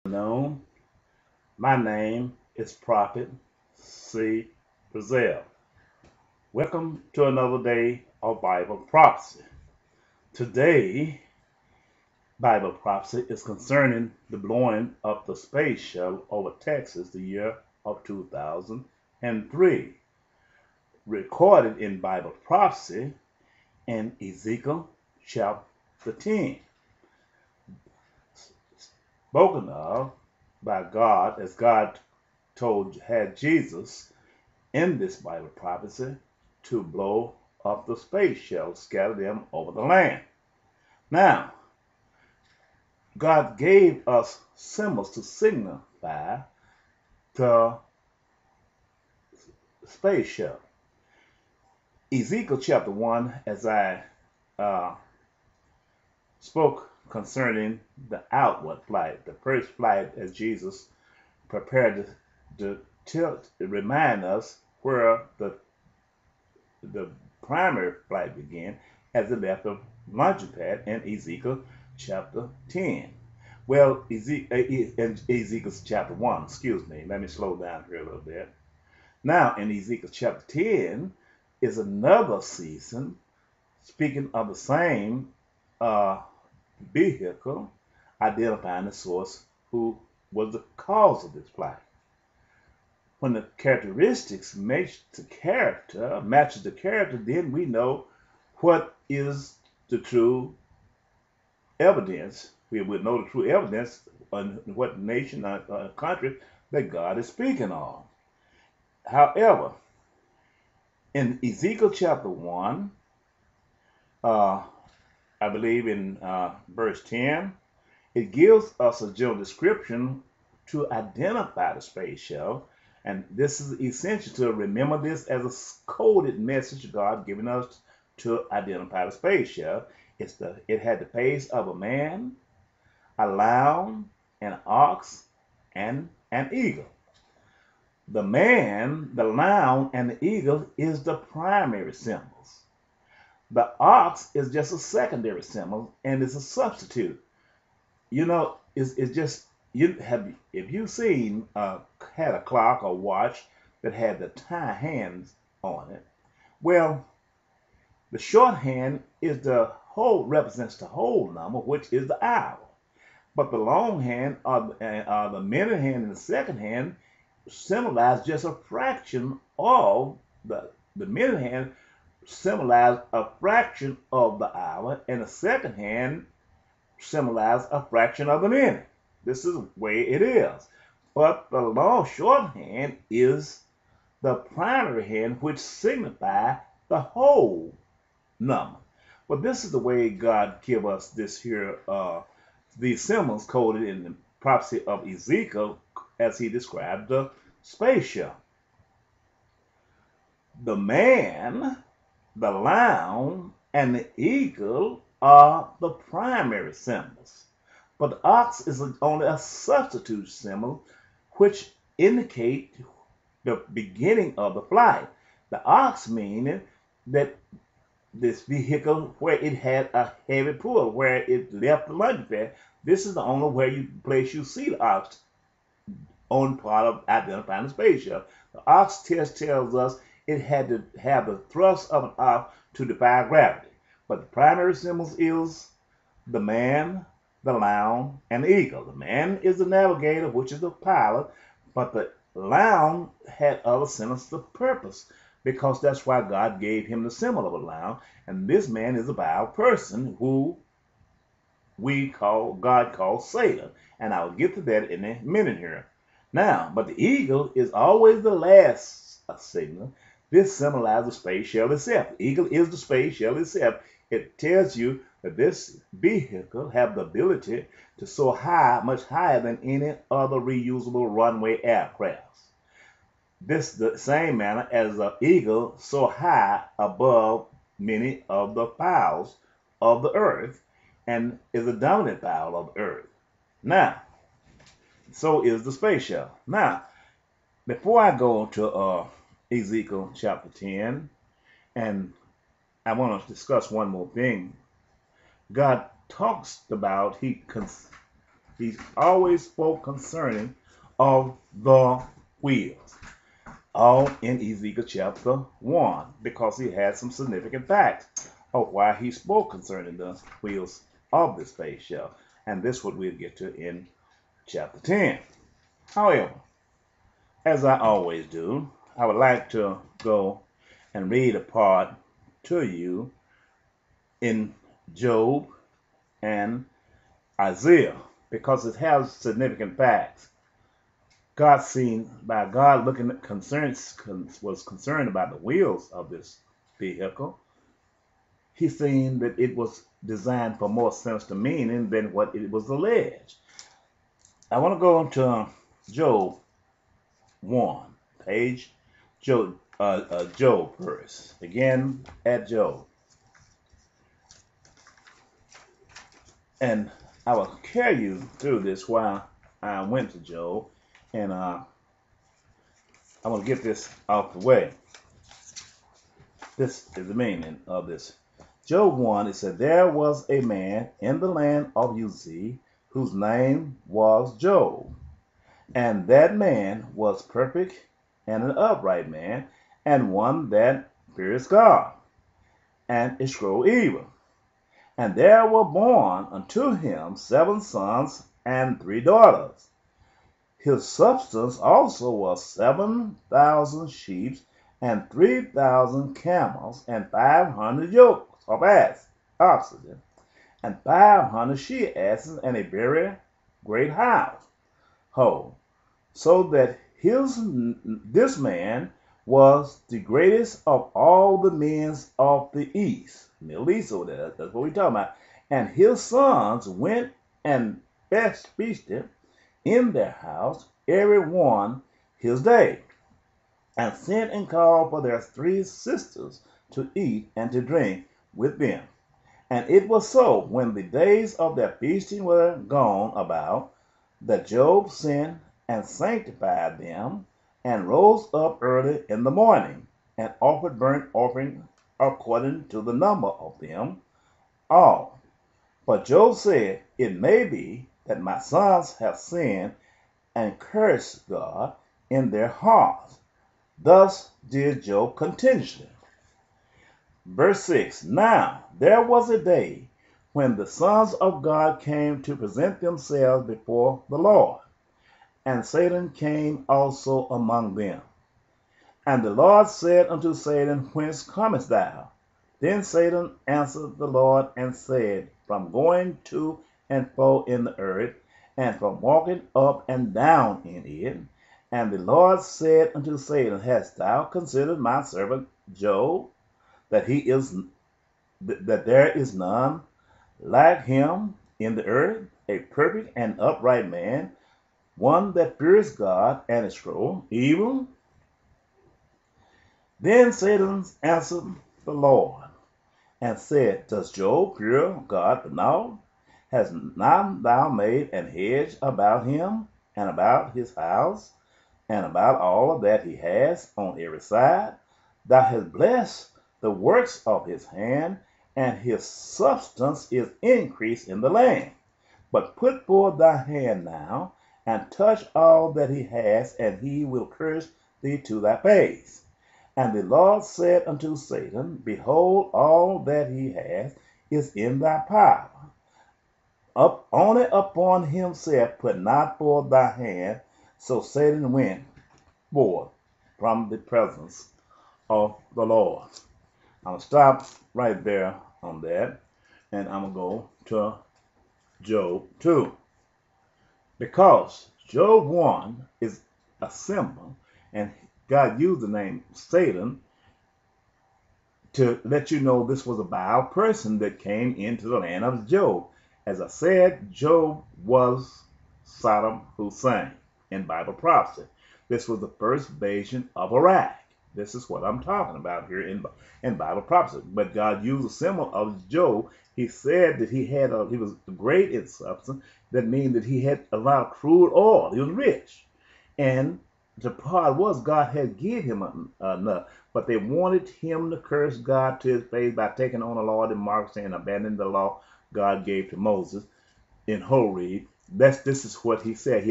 Known. My name is Prophet C. Brazil. Welcome to another day of Bible prophecy. Today, Bible prophecy is concerning the blowing of the space shuttle over Texas the year of 2003, recorded in Bible prophecy in Ezekiel chapter 10, spoken of by God as God had Jesus in this Bible prophecy to blow up the space shuttle, scatter them over the land. Now, God gave us symbols to signify the space shuttle. Ezekiel chapter 1, as I uh, spoke concerning the outward flight, the first flight as Jesus prepared to remind us where the primary flight began as it left the launching pad in Ezekiel chapter 10. Well, Ezekiel chapter 1, excuse me, let me slow down here a little bit. Now, in Ezekiel chapter 10 is another season speaking of the same uh, vehicle, identifying the source who was the cause of this flight. When the characteristics matches the character, then we know what is the true evidence. We would know the true evidence on what nation or country that God is speaking of. However, in Ezekiel chapter 1, uh, I believe in verse 10, it gives us a general description to identify the space shuttle. And this is essential to remember this as a coded message God giving us to identify the space shuttle. It had the face of a man, a lion, an ox, and an eagle. The man, the lion, and the eagle is the primary symbols. The ox is just a secondary symbol and is a substitute. It's just if you've seen had a clock or watch that had the tie hands on it. Well, the shorthand is represents the whole number, which is the hour. But the long hand or the minute hand and the second hand symbolize just a fraction of the minute hand symbolize a fraction of the hour, and the second hand symbolize a fraction of the minute. This is the way it is. But the long shorthand is the primary hand, which signify the whole number. But this is the way God give us this here, these symbols coded in the prophecy of Ezekiel as he described the space shuttle. The man, the lion, and the eagle are the primary symbols. But the ox is only a substitute symbol which indicate the beginning of the flight. The ox meaning that this vehicle where it had a heavy pull, where it left the launch pad, this is the only place you see the ox on part of identifying the space shuttle. The ox test tells us it had to have the thrust of an ox to defy gravity. But the primary symbols is the man, the lion, and the eagle. The man is the navigator, which is the pilot, but the lion had other symbols of purpose, because that's why God gave him the symbol of a lion. And this man is a vile person who God calls Satan. And I'll get to that in a minute here. Now, but the eagle is always the last signal. This symbolizes the space shuttle itself. The eagle is the space shuttle itself. It tells you that this vehicle have the ability to soar high, much higher than any other reusable runway aircrafts. This the same manner as the eagle soar high above many of the fowls of the earth and is a dominant fowl of the earth. Now, so is the space shuttle. Now, before I go to Ezekiel chapter 10, and I want to discuss one more thing. God talks about, He always spoke concerning of the wheels, all in Ezekiel chapter 1, because he had some significant facts of why he spoke concerning the wheels of the space shuttle. And this is what we'll get to in chapter 10. However, as I always do, I would like to go and read a part to you in Job and Isaiah, because it has significant facts. God looking at was concerned about the wheels of this vehicle. He seen that it was designed for more sinister meaning than what it was alleged. I want to go into Job 1, page Job verse. Again at Job. And I will carry you through this while I went to Job. And I want to get this out the way. This is the meaning of this. Job 1, it said, there was a man in the land of Uz, whose name was Job. And that man was perfect and an upright man, and one that fears God, and eschewed evil. And there were born unto him 7 sons and 3 daughters. His substance also was 7,000 sheep, and 3,000 camels, and 500 yokes of oxen, and 500 she-asses, and a very great house. So that this man was the greatest of all the men of the East, Middle East over there. That's what we're talking about. And his sons went and feasted in their house, every one his day, and sent and called for their 3 sisters to eat and to drink with them. And it was so, when the days of their feasting were gone about, that Job sent and sanctified them, and rose up early in the morning, and offered burnt offering according to the number of them all. But Job said, it may be that my sons have sinned and cursed God in their hearts. Thus did Job continually. Verse 6, now there was a day when the sons of God came to present themselves before the Lord, and Satan came also among them. And the Lord said unto Satan, whence comest thou? Then Satan answered the Lord and said, from going to and fro in the earth, and from walking up and down in it. And the Lord said unto Satan, hast thou considered my servant Job, that there is none like him in the earth, a perfect and upright man, one that fears God and escheweth evil? Then Satan answered the Lord and said, does Job fear God for naught? Hast not thou made an hedge about him, and about his house, and about all that he has on every side? Thou hast blessed the works of his hand, and his substance is increased in the land. But put forth thy hand now, and touch all that he has, and he will curse thee to thy face. And the Lord said unto Satan, behold, all that he has is in thy power. Only upon himself put not forth thy hand. So Satan went forth from the presence of the Lord. I'm going to stop right there on that, and I'm going to go to Job 2. Because Job 1 is a symbol, and God used the name Satan to let you know this was a vile person that came into the land of Job. As I said, Job was Saddam Hussein in Bible prophecy. This was the first invasion of Iraq. This is what I'm talking about here in Bible prophecy. But God used a symbol of Job. He said that he was great in substance. That means that he had a lot of crude oil. He was rich. And the part was God had given him enough. But they wanted him to curse God to his face by taking on the law that Mark saying, abandoning the law God gave to Moses in Horeb, this is what he said.